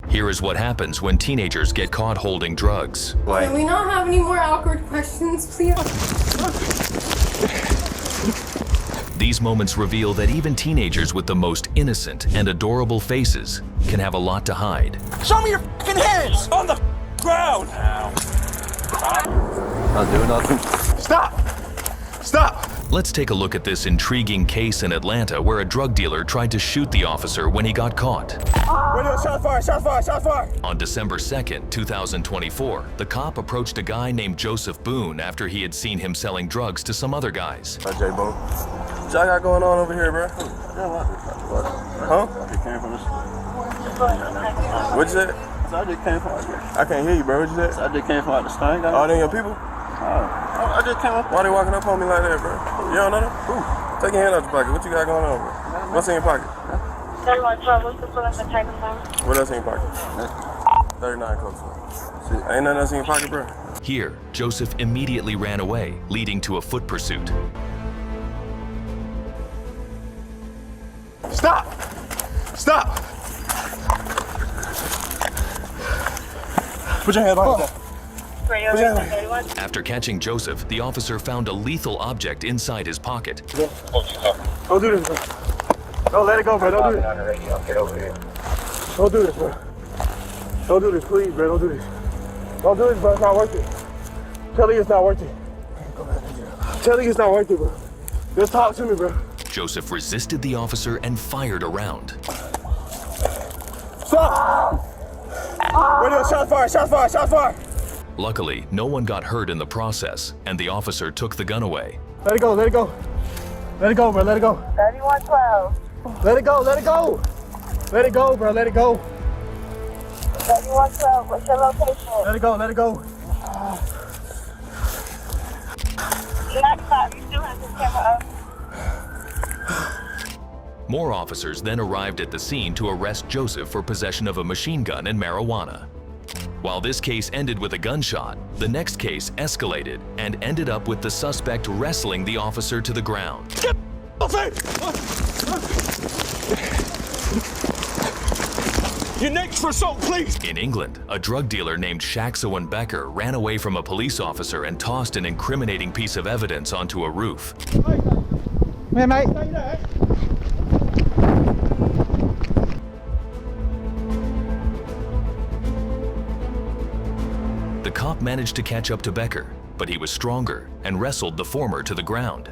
Here is what happens when teenagers get caught holding drugs. Can we not have any more awkward questions, please? These moments reveal that even teenagers with the most innocent and adorable faces can have a lot to hide. Show me your f***ing hands on the ground! Not doing nothing. Stop! Stop! Let's take a look at this intriguing case in Atlanta where a drug dealer tried to shoot the officer when he got caught. Shot fired, shot fired, shot fired! On December 2nd, 2024, the cop approached a guy named Joseph Boone after he had seen him selling drugs to some other guys. Hi, J Boone. What y'all got going on over here, bro? Huh? What'd you say? I just came from out there. I can't hear you, bro. What'd you say? I just came from out the stain. Oh, them your people? I just came up. Why they walking up on me like that, bro? You don't know them? Take your hand out your pocket. What you got going on, bro? What's in your pocket? 31 trouble, just put up the tiger phone. What else in your pocket? 39 close. Ain't nothing else in your pocket, bro? Here, Joseph immediately ran away, leading to a foot pursuit. Stop! Stop! Put your hand behind that. Radio 31. After catching Joseph, the officer found a lethal object inside his pocket. Don't do this, bro. Don't let it go, bro. Don't do this. Don't do this, bro. Don't do this, please, bro. Don't do this. Don't do this, bro. It's not worth it. Tell you it's not worth it. Tell you it's not worth it, bro. Just talk to me, bro. Joseph resisted the officer and fired a round. Stop! Radio, shot fired, shot fired, shot fired! Luckily, no one got hurt in the process, and the officer took the gun away. Let it go, let it go. Let it go, bro, let it go. 3112. Let it go, let it go. Let it go, bro, let it go. 3112, what's your location? Let it go, let it go. Next time, you still have this camera up. More officers then arrived at the scene to arrest Joseph for possession of a machine gun and marijuana. While this case ended with a gunshot, the next case escalated and ended up with the suspect wrestling the officer to the ground. Get off it! You're next for assault, please! In England, a drug dealer named Shaxowen Becker ran away from a police officer and tossed an incriminating piece of evidence onto a roof. Hey, mate. The cop managed to catch up to Becker, but he was stronger and wrestled the former to the ground.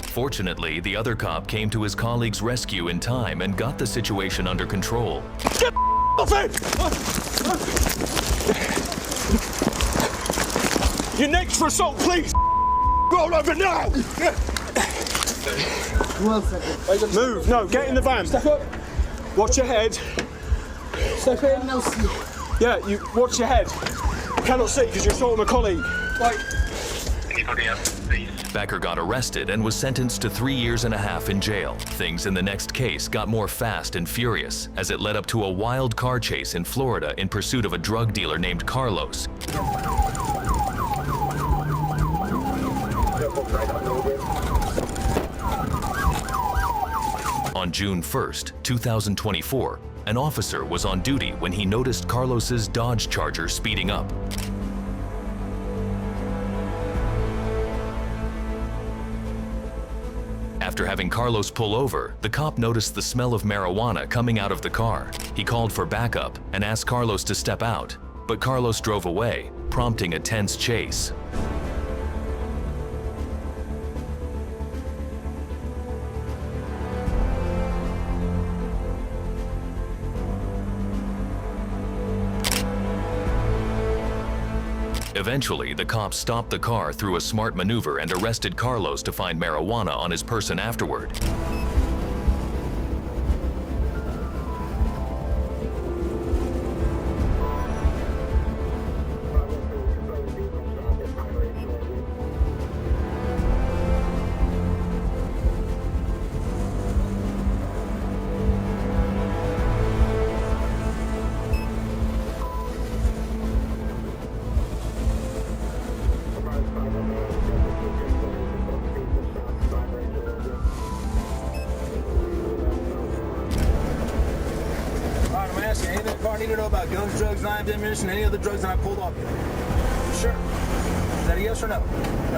Fortunately, the other cop came to his colleague's rescue in time and got the situation under control. Get off it! You're next for assault, please! Roll over now! Move, no, get in the van. Step up. Watch your head. Step in. Yeah, you watch your head. You cannot see because you're assaulting a colleague. Right. Becker got arrested and was sentenced to 3.5 years in jail. Things in the next case got more fast and furious as it led up to a wild car chase in Florida in pursuit of a drug dealer named Carlos. On June 1st, 2024, an officer was on duty when he noticed Carlos's Dodge Charger speeding up. After having Carlos pull over, the cop noticed the smell of marijuana coming out of the car. He called for backup and asked Carlos to step out, but Carlos drove away, prompting a tense chase. Eventually, the cops stopped the car through a smart maneuver and arrested Carlos to find marijuana on his person afterward. anything to know about guns, drugs, knives, ammunition, any other drugs that I pulled off you? Sure. Is that a yes or no?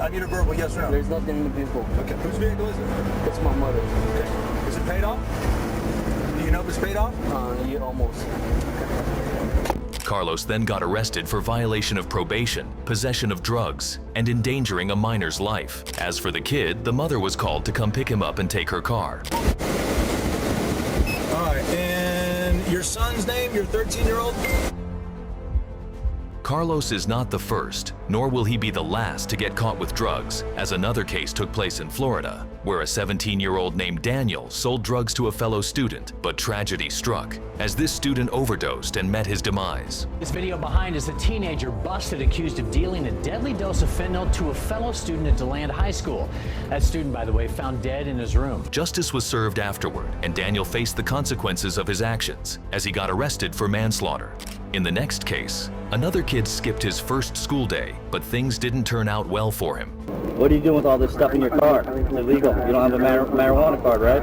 I need a verbal yes or no. There's nothing in the vehicle. Okay. Whose vehicle is it? It's my mother's. Okay. Is it paid off? Do you know if it's paid off? Yeah, almost. Carlos then got arrested for violation of probation, possession of drugs, and endangering a minor's life. As for the kid, the mother was called to come pick him up and take her car. All right, and your son's name, your 13-year-old? Carlos is not the first, nor will he be the last to get caught with drugs, as another case took place in Florida, where a 17-year-old named Daniel sold drugs to a fellow student, but tragedy struck as this student overdosed and met his demise. This video behind is a teenager busted accused of dealing a deadly dose of fentanyl to a fellow student at DeLand High School. That student, by the way, found dead in his room. Justice was served afterward, and Daniel faced the consequences of his actions as he got arrested for manslaughter. In the next case, another kid skipped his first school day, but things didn't turn out well for him. What are you doing with all this stuff in your car? It's illegal. You don't have a marijuana card, right?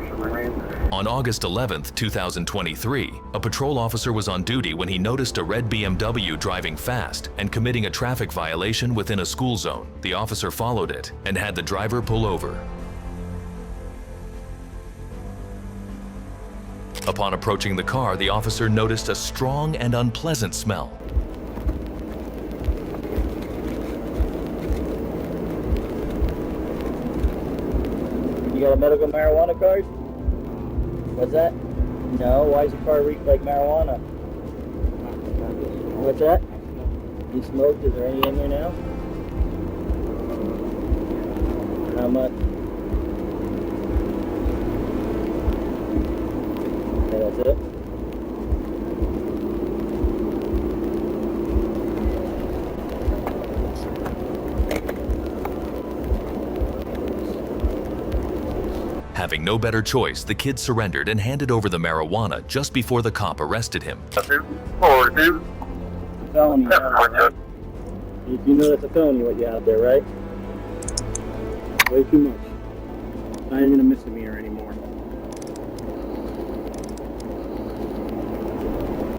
On August 11th, 2023, a patrol officer was on duty when he noticed a red BMW driving fast and committing a traffic violation within a school zone. The officer followed it and had the driver pull over. Upon approaching the car, the officer noticed a strong and unpleasant smell. You got a medical marijuana card? What's that? No, why does your car reek like marijuana? What's that? You smoked? Is there any in here now? How much? Okay, that's it? Having no better choice, the kid surrendered and handed over the marijuana just before the cop arrested him. Felony. You know that's a felony what you have there, right? Way too much. Not even a misdemeanor anymore.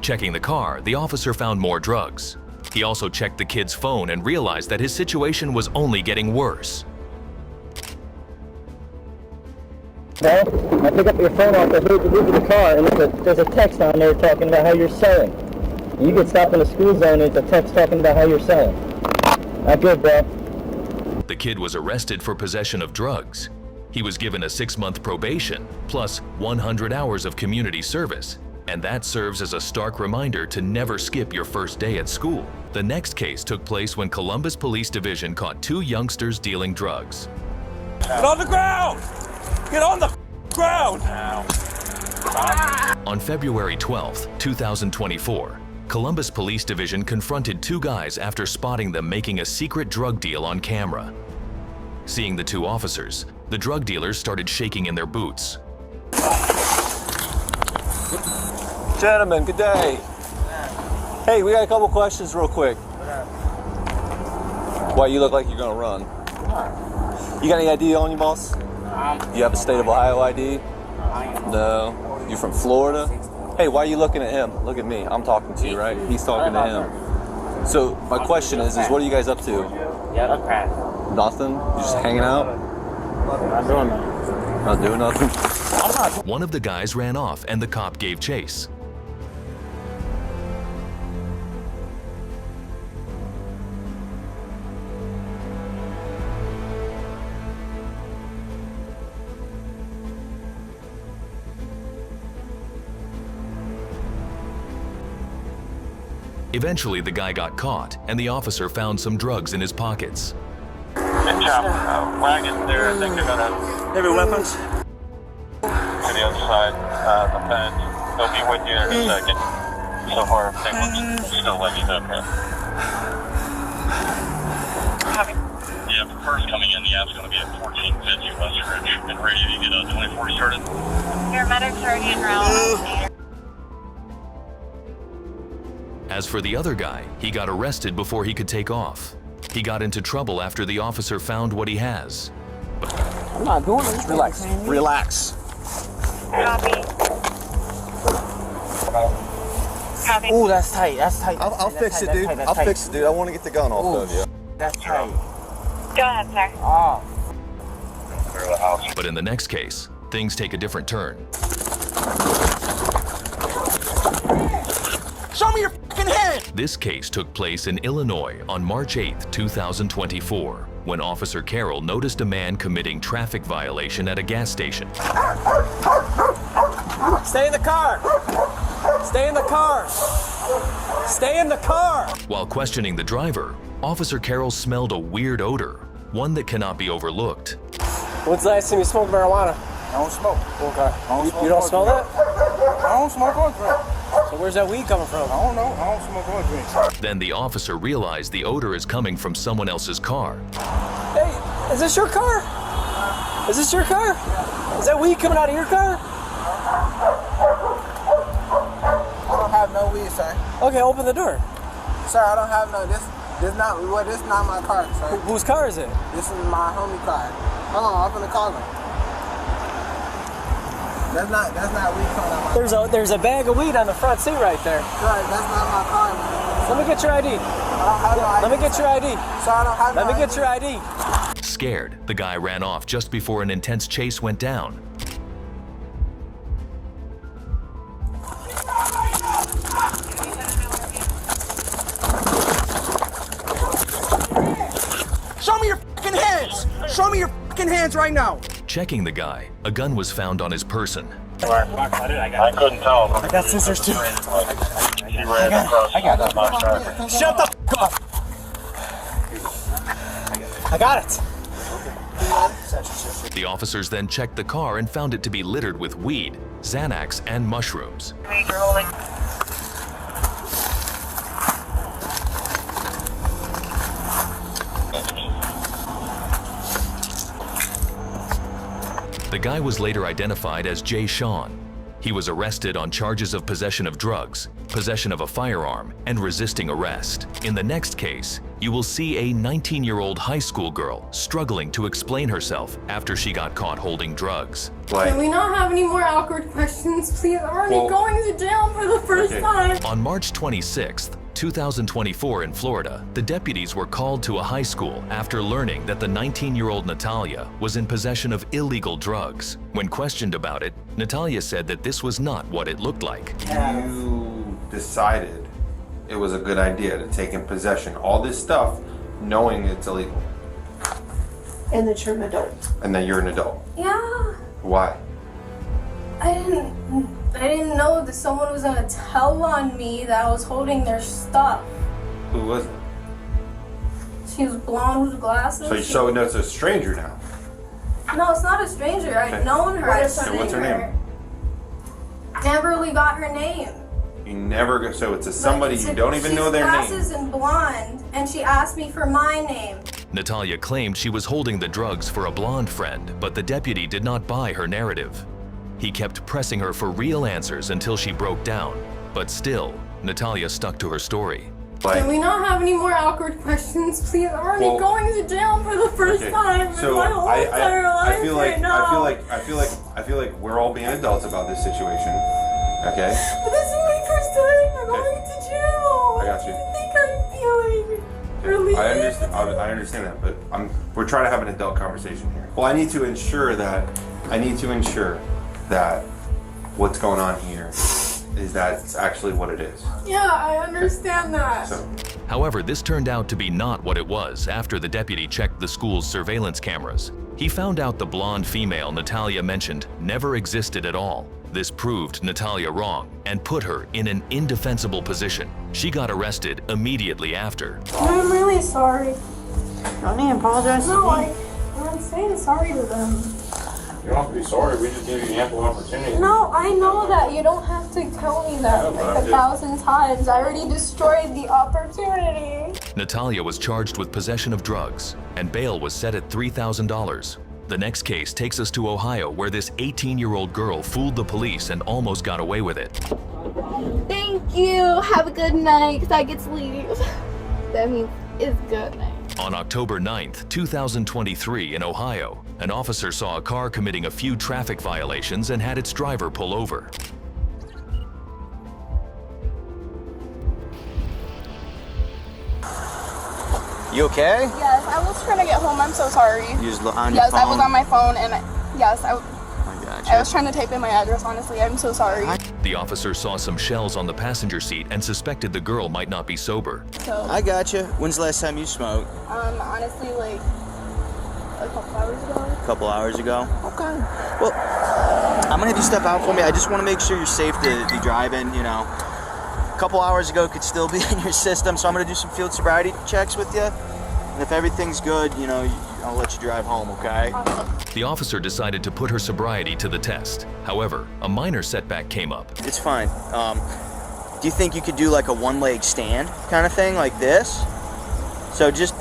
Checking the car, the officer found more drugs. He also checked the kid's phone and realized that his situation was only getting worse. Well, I pick up your phone off the hood of the car, and there's a text on there talking about how you're selling. You get stopped in a school zone, and it's a text talking about how you're selling. Not good, bro. The kid was arrested for possession of drugs. He was given a 6-month probation, plus 100 hours of community service, and that serves as a stark reminder to never skip your first day at school. The next case took place when Columbus Police Division caught 2 youngsters dealing drugs. Get on the ground! Get on the ground! On February 12, 2024, Columbus Police Division confronted 2 guys after spotting them making a secret drug deal on camera. Seeing the 2 officers, the drug dealers started shaking in their boots. Gentlemen, good day. Hey, we got a couple questions real quick. Why, you look like you're gonna run. You got any ID on you, boss? You have a state of Ohio ID? No. You from Florida? Hey, why are you looking at him? Look at me. I'm talking to you, right? He's talking to him. So my question is what are you guys up to? Nothing? You just hanging out? Not doing nothing. Not doing nothing? One of the guys ran off and the cop gave chase. Eventually, the guy got caught, and the officer found some drugs in his pockets. Good job. Wagon there, I think they're gonna... Heavy weapons? To the other side, the fence. They'll be with you in a second. So far, everything looks still like it's okay. Yeah, the first coming in, the app's gonna be at 1450 West Ridge. And ready to get 24 started. Your medics already en route. As for the other guy, he got arrested before he could take off. He got into trouble after the officer found what he has. I'm not doing this. Relax. Relax. Copy. Copy. Ooh, that's tight. That's tight. I'll fix it, dude. I'll fix it, dude. I want to get the gun off of you. That's tight. Go ahead, sir. Oh. Through the house. But in the next case, things take a different turn. Show me your fucking hand! This case took place in Illinois on March 8, 2024, when Officer Carroll noticed a man committing traffic violation at a gas station. Stay in the car! Stay in the car! Stay in the car! While questioning the driver, Officer Carroll smelled a weird odor, one that cannot be overlooked. When's the last time you smoked marijuana? I don't smoke. Okay. Smoke You don't smell that? I don't smoke or drink. So where's that weed coming from? I don't know. I don't smoke or drink. Then the officer realized the odor is coming from someone else's car. Hey, is this your car? Is this your car? Is that weed coming out of your car? I don't have no weed, sir. Okay, open the door. Sir, I don't have no. This not my car, sir. Whose car is it? This is my homie car. Hold on, I'm gonna call him. That's not weed coming out my car. There's a bag of weed on the front seat right there. Sir, that's not my car, man. Let me get your ID. I don't have no ID. Let me get your ID. Sir, I don't have no Let me ID. get your ID. Scared, the guy ran off just before an intense chase went down. Show me your fucking hands! Show me your fucking hands right now! Checking the guy, a gun was found on his person. I couldn't tell. I got scissors too. She ran across my traffic. Shut the fuck up! I got it. The officers then checked the car and found it to be littered with weed, Xanax, and mushrooms. Major holding. The guy was later identified as Jay Sean. He was arrested on charges of possession of drugs, possession of a firearm, and resisting arrest. In the next case, you will see a 19-year-old high school girl struggling to explain herself after she got caught holding drugs. Can we not have any more awkward questions, please? I'm already going to jail for the first time. On March 26th, 2024 in Florida, the deputies were called to a high school after learning that the 19-year-old Natalia was in possession of illegal drugs. When questioned about it, Natalia said that this was not what it looked like. You decided it was a good idea to take in possession all this stuff knowing it's illegal And that you're an adult. and that you're an adult. Yeah. Why? I didn't know that someone was gonna tell on me that I was holding their stuff. Who was it? She was blonde with glasses. So no, it's a stranger now. No, it's not a stranger. I've known her. I've So seen what's her name? Never really got her name. You never go. So it's somebody But you don't even know their She's name. glasses and blonde, and she asked me for my name. Natalia claimed she was holding the drugs for a blonde friend, but the deputy did not buy her narrative. He kept pressing her for real answers until she broke down, but still, Natalia stuck to her story. Can we not have any more awkward questions, please? I'm already going to jail for the first time in my whole entire life right now. I feel like we're all being adults about this situation. Okay? But this is my first time. I'm going to jail. I got you. I think I'm feeling relieved. I understand that, but we're trying to have an adult conversation here. Well, I need to ensure that what's going on here is that it's actually what it is. Yeah, I understand that. However, this turned out to be not what it was after the deputy checked the school's surveillance cameras. He found out the blonde female Natalia mentioned never existed at all. This proved Natalia wrong and put her in an indefensible position. She got arrested immediately after. I'm really sorry. Don't need to apologize. No, I'm saying sorry to them. You don't have to be sorry. We just gave you ample opportunity. No, I know that. You don't have to tell me that like 1,000 times. I already destroyed the opportunity. Natalia was charged with possession of drugs, and bail was set at $3,000. The next case takes us to Ohio, where this 18-year-old girl fooled the police and almost got away with it. Thank you. Have a good night, because I get to leave. That means it's good night. On October 9th, 2023 in Ohio, an officer saw a car committing a few traffic violations and had its driver pull over. You okay? Yes, I was trying to get home. I'm so sorry. You was on your Yes, phone? I was on my phone, and yes, I I was trying to type in my address, honestly. I'm so sorry. The officer saw some shells on the passenger seat and suspected the girl might not be sober. So, I gotcha. When's the last time you smoked? honestly, like a couple hours ago. A couple hours ago? Okay. Well, I'm gonna have you step out for me. I just want to make sure you're safe to be driving, you know. A couple hours ago could still be in your system, so I'm gonna do some field sobriety checks with you. And if everything's good, you know, I'll let you drive home, okay? The officer decided to put her sobriety to the test. However, a minor setback came up. It's fine. Do you think you could do like a one-leg stand kind of thing, like this? So just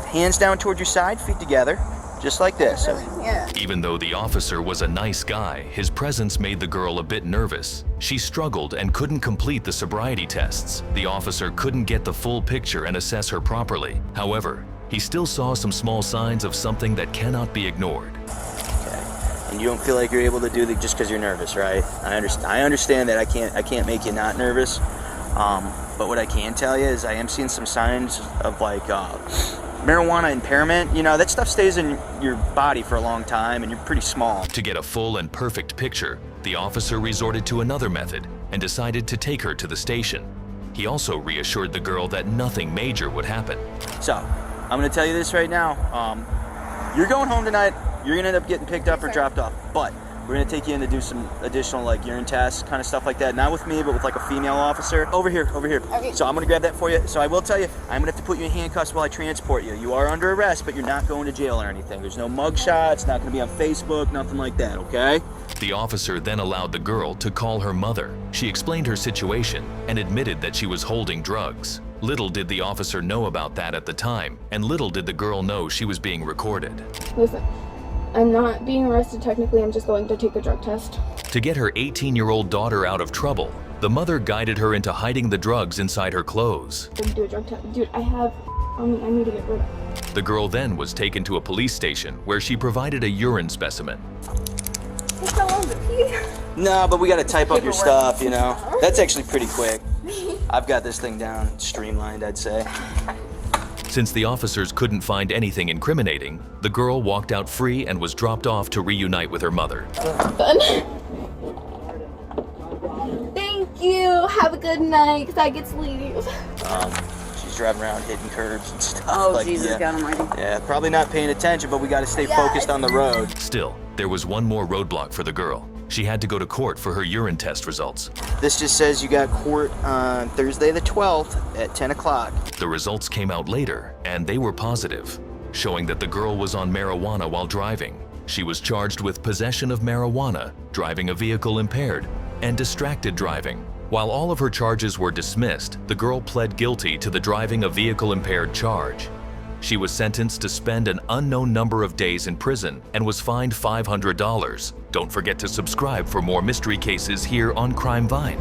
hands down toward your side, feet together, just like this. Yeah. Even though the officer was a nice guy, his presence made the girl a bit nervous. She struggled and couldn't complete the sobriety tests. The officer couldn't get the full picture and assess her properly. However, he still saw some small signs of something that cannot be ignored. Okay. And you don't feel like you're able to do that just because you're nervous, right? I understand that I can't make you not nervous. But what I can tell you is I am seeing some signs of like marijuana impairment. You know, that stuff stays in your body for a long time and you're pretty small. To get a full and perfect picture, the officer resorted to another method and decided to take her to the station. He also reassured the girl that nothing major would happen. So, I'm gonna tell you this right now. You're going home tonight. You're gonna end up getting picked up or dropped off. But we're gonna take you in to do some additional like urine tests, kind of stuff like that. Not with me, but with like a female officer. Over here. Okay. So I'm gonna grab that for you. So I will tell you, I'm gonna have to put you in handcuffs while I transport you. You are under arrest, but you're not going to jail or anything. There's no mug shots, not gonna be on Facebook, nothing like that, okay? The officer then allowed the girl to call her mother. She explained her situation and admitted that she was holding drugs. Little did the officer know about that at the time, and little did the girl know she was being recorded. Listen, I'm not being arrested technically, I'm just going to take a drug test. To get her 18-year-old daughter out of trouble, the mother guided her into hiding the drugs inside her clothes. Do a drug test. Dude, I need to get rid of it. The girl then was taken to a police station where she provided a urine specimen. No, but we gotta type up your stuff, you know. That's actually pretty quick. I've got this thing down streamlined, I'd say. Since the officers couldn't find anything incriminating, the girl walked out free and was dropped off to reunite with her mother. Thank you. Have a good night, because I get to leave. She's driving around hitting curbs and stuff. Oh, like, Jesus, yeah. God almighty. Yeah, probably not paying attention, but we gotta stay focused on the road. Still, there was one more roadblock for the girl. She had to go to court for her urine test results. This just says you got court on Thursday the 12th at 10 o'clock. The results came out later, and they were positive, showing that the girl was on marijuana while driving. She was charged with possession of marijuana, driving a vehicle impaired, and distracted driving. While all of her charges were dismissed, the girl pled guilty to the driving a vehicle impaired charge. She was sentenced to spend an unknown number of days in prison and was fined $500. Don't forget to subscribe for more mystery cases here on CrimeVine.